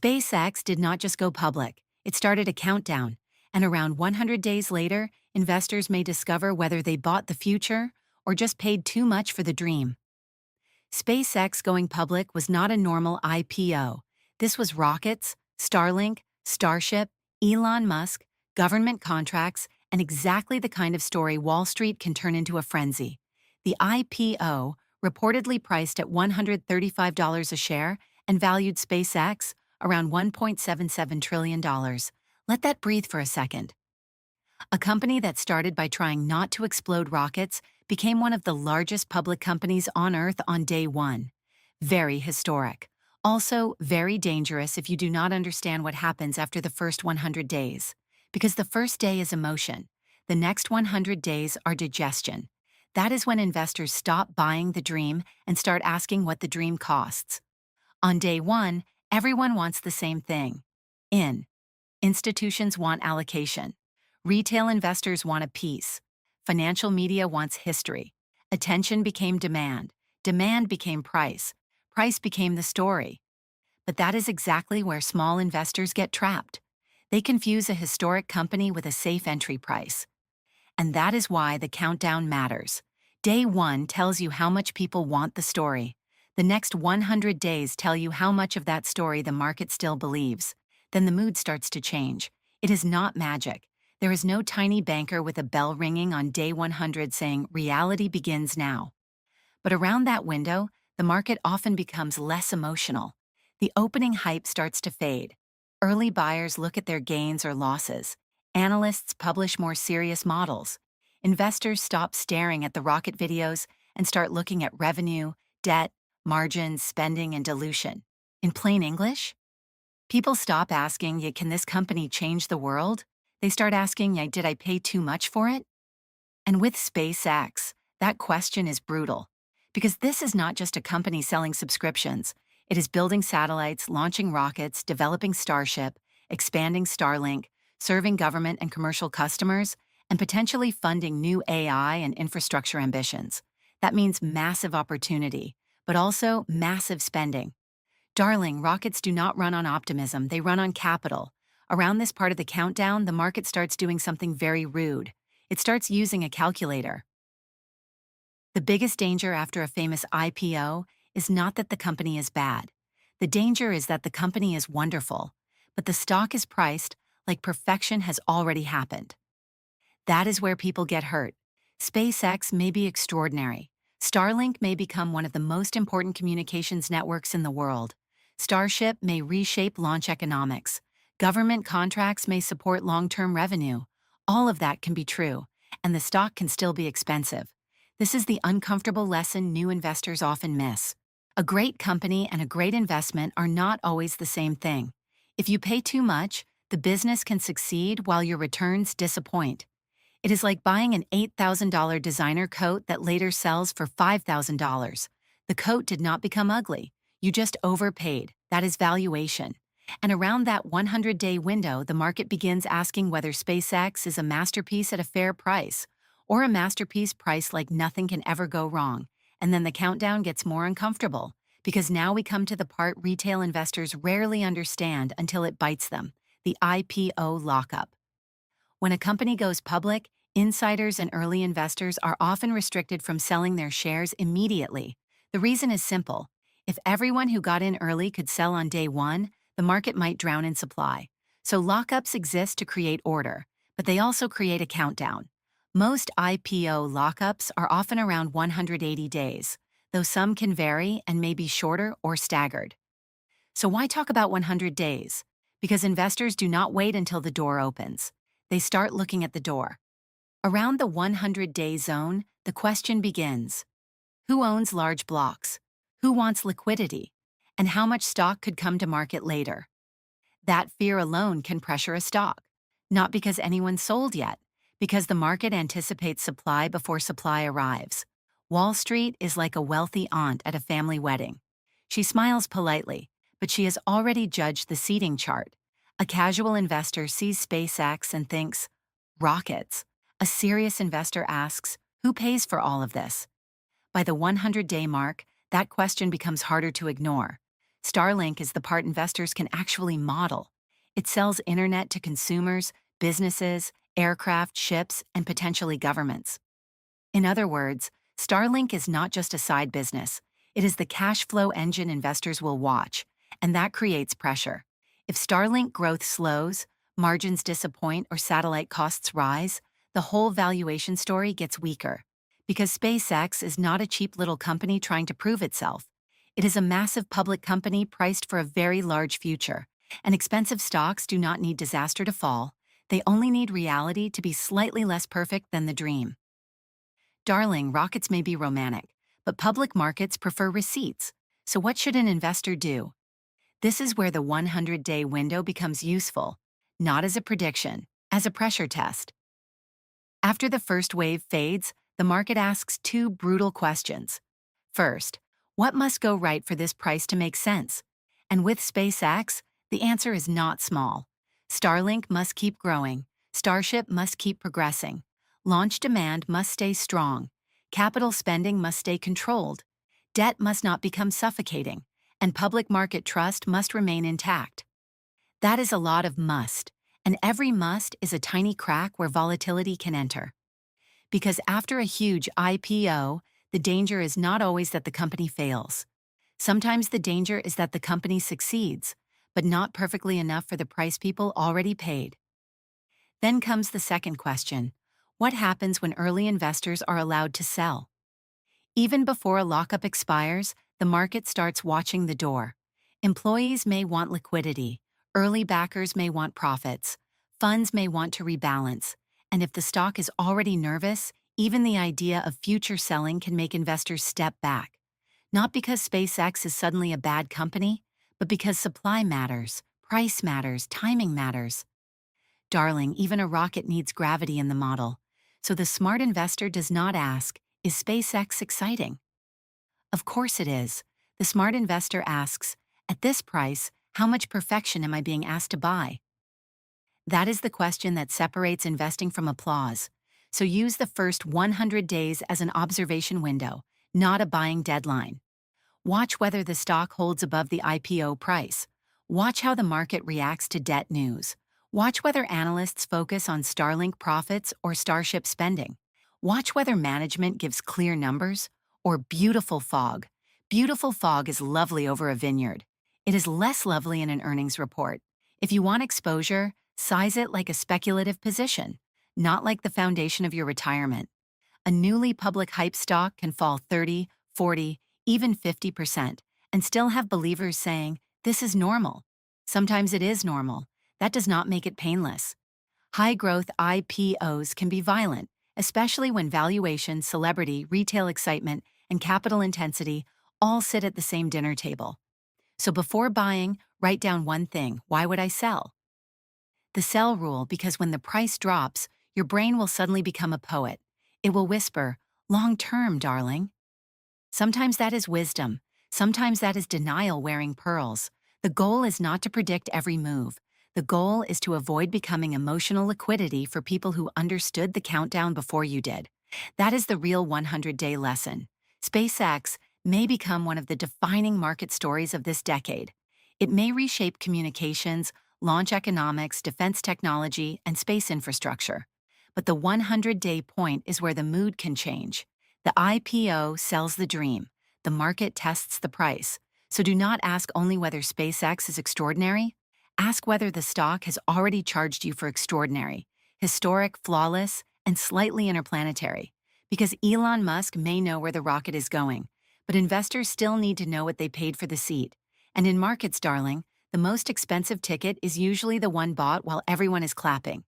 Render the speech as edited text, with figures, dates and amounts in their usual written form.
SpaceX did not just go public, it started a countdown, and around 100 days later, investors may discover whether they bought the future or just paid too much for the dream. SpaceX going public was not a normal IPO. This was rockets, Starlink, Starship, Elon Musk, government contracts, and exactly the kind of story Wall Street can turn into a frenzy. The IPO, reportedly priced at $135 a share and valued SpaceX around $1.77 trillion. Let that breathe for a second. A company that started by trying not to explode rockets became one of the largest public companies on Earth on day one. Very historic. Also, very dangerous if you do not understand what happens after the first 100 days. Because the first day is emotion. The next 100 days are digestion. That is when investors stop buying the dream and start asking what the dream costs. On day one, everyone wants the same thing. Institutions want allocation. Retail investors want a piece. Financial media wants history. Attention became demand. Demand became price. Price became the story. But that is exactly where small investors get trapped. They confuse a historic company with a safe entry price. And that is why the countdown matters. Day one tells you how much people want the story. The next 100 days tell you how much of that story the market still believes. Then the mood starts to change. It is not magic. There is no tiny banker with a bell ringing on day 100 saying, "Reality begins now." But around that window, the market often becomes less emotional. The opening hype starts to fade. Early buyers look at their gains or losses. Analysts publish more serious models. Investors stop staring at the rocket videos and start looking at revenue, debt, margins, spending, and dilution. In plain English, people stop asking, "Yeah, can this company change the world?" They start asking, "Yeah, did I pay too much for it?" And with SpaceX, that question is brutal. Because this is not just a company selling subscriptions. It is building satellites, launching rockets, developing Starship, expanding Starlink, serving government and commercial customers, and potentially funding new AI and infrastructure ambitions. That means massive opportunity, but also massive spending. Darling, rockets do not run on optimism, they run on capital. Around this part of the countdown, the market starts doing something very rude. It starts using a calculator. The biggest danger after a famous IPO is not that the company is bad. The danger is that the company is wonderful, but the stock is priced like perfection has already happened. That is where people get hurt. SpaceX may be extraordinary. Starlink may become one of the most important communications networks in the world. Starship may reshape launch economics. Government contracts may support long-term revenue. All of that can be true, and the stock can still be expensive. This is the uncomfortable lesson new investors often miss. A great company and a great investment are not always the same thing. If you pay too much, the business can succeed while your returns disappoint. It is like buying an $8,000 designer coat that later sells for $5,000. The coat did not become ugly. You just overpaid. That is valuation. And around that 100-day window, the market begins asking whether SpaceX is a masterpiece at a fair price, or a masterpiece priced like nothing can ever go wrong. And then the countdown gets more uncomfortable, because now we come to the part retail investors rarely understand until it bites them, the IPO lockup. When a company goes public, insiders and early investors are often restricted from selling their shares immediately. The reason is simple. If everyone who got in early could sell on day one, the market might drown in supply. So lockups exist to create order, but they also create a countdown. Most IPO lockups are often around 180 days, though some can vary and may be shorter or staggered. So why talk about 100 days? Because investors do not wait until the door opens. They start looking at the door. Around the 100-day zone, the question begins. Who owns large blocks? Who wants liquidity? And how much stock could come to market later? That fear alone can pressure a stock. Not because anyone sold yet, because the market anticipates supply before supply arrives. Wall Street is like a wealthy aunt at a family wedding. She smiles politely, but she has already judged the seating chart. A casual investor sees SpaceX and thinks, rockets. A serious investor asks, who pays for all of this? By the 100-day mark, that question becomes harder to ignore. Starlink is the part investors can actually model. It sells internet to consumers, businesses, aircraft, ships, and potentially governments. In other words, Starlink is not just a side business. It is the cash flow engine investors will watch, and that creates pressure. If Starlink growth slows, margins disappoint, or satellite costs rise, the whole valuation story gets weaker. Because SpaceX is not a cheap little company trying to prove itself. It is a massive public company priced for a very large future. And expensive stocks do not need disaster to fall. They only need reality to be slightly less perfect than the dream. Darling, rockets may be romantic, but public markets prefer receipts. So what should an investor do? This is where the 100-day window becomes useful, not as a prediction, as a pressure test. After the first wave fades, the market asks two brutal questions. First, what must go right for this price to make sense? And with SpaceX, the answer is not small. Starlink must keep growing. Starship must keep progressing. Launch demand must stay strong. Capital spending must stay controlled. Debt must not become suffocating. And public market trust must remain intact. That is a lot of must, and every must is a tiny crack where volatility can enter. Because after a huge IPO, the danger is not always that the company fails. Sometimes the danger is that the company succeeds, but not perfectly enough for the price people already paid. Then comes the second question. What happens when early investors are allowed to sell? Even before a lockup expires, the market starts watching the door. Employees may want liquidity, early backers may want profits, funds may want to rebalance, and if the stock is already nervous, even the idea of future selling can make investors step back. Not because SpaceX is suddenly a bad company, but because supply matters, price matters, timing matters. Darling, even a rocket needs gravity in the model. So the smart investor does not ask, is SpaceX exciting? Of course it is. The smart investor asks, at this price, how much perfection am I being asked to buy? That is the question that separates investing from applause. So use the first 100 days as an observation window, not a buying deadline. Watch whether the stock holds above the IPO price. Watch how the market reacts to debt news. Watch whether analysts focus on Starlink profits or Starship spending. Watch whether management gives clear numbers or beautiful fog. Beautiful fog is lovely over a vineyard. It is less lovely in an earnings report. If you want exposure, size it like a speculative position, not like the foundation of your retirement. A newly public hype stock can fall 30, 40, even 50%, and still have believers saying, this is normal. Sometimes it is normal. That does not make it painless. High-growth IPOs can be violent, especially when valuation, celebrity, retail excitement, and capital intensity all sit at the same dinner table. So before buying, write down one thing. Why would I sell? The sell rule, because when the price drops, your brain will suddenly become a poet. It will whisper, long-term, darling. Sometimes that is wisdom. Sometimes that is denial wearing pearls. The goal is not to predict every move. The goal is to avoid becoming emotional liquidity for people who understood the countdown before you did. That is the real 100-day lesson. SpaceX may become one of the defining market stories of this decade. It may reshape communications, launch economics, defense technology, and space infrastructure. But the 100-day point is where the mood can change. The IPO sells the dream. The market tests the price. So do not ask only whether SpaceX is extraordinary. Ask whether the stock has already charged you for extraordinary, historic, flawless, and slightly interplanetary. Because Elon Musk may know where the rocket is going, but investors still need to know what they paid for the seat. And in markets, darling, the most expensive ticket is usually the one bought while everyone is clapping.